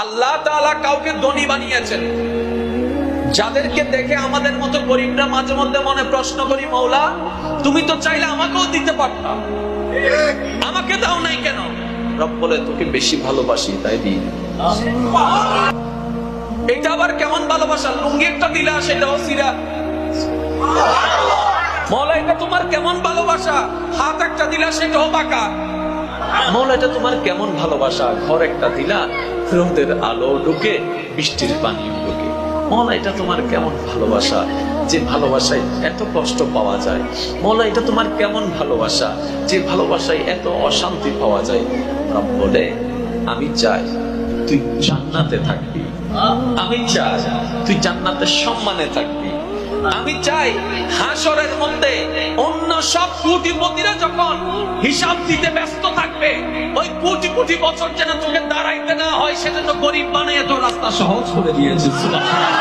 আল্লাহ তাআলা কাউকে ধনী বানিয়েছেন, যাদেরকে দেখে আমাদের মতো গরিবরা মাঝে মধ্যে মনে প্রশ্ন করি, মওলা তুমি তো চাইলে আমাকেও দিতে পারতা, আমাকে দাও নাই কেন? রব বলে তোকে বেশি ভালোবাসি তাই দিই। এটা আবার কেমন ভালোবাসা? লুঙ্গি একটা দিলা সেটাও সিরা। মওলা এটা তোমার কেমন ভালোবাসা? হাত একটা দিলা সেটাও বাঁকা। মওলা এটা তোমার কেমন ভালোবাসা? ঘর একটা দিলা, রোদের আলো ঢুকে বৃষ্টির পানি ঢুকে। মওলা এটা তোমার কেমন ভালোবাসা, যে ভালোবাসায় এত কষ্ট পাওয়া যায়। মওলা এটা তোমার কেমন ভালোবাসা, যে ভালোবাসায় এত অশান্তি পাওয়া যায়। রব বলে আমি চাই তুই জান্নাতে থাকবি, আমি চাই তুই জান্নাতের সম্মানে থাকবি, আমি চাই হাসরের মধ্যে অন্য সব কোটিপতিরা যখন হিসাব দিতে ব্যস্ত থাকবে, ওই কোটি কোটি বছর যেন তোকে দাঁড়াইতে না হয়, সেজন্য গরিব বানিয়ে তোর রাস্তা সহজ করে দিয়েছে। সুবহানাল্লাহ।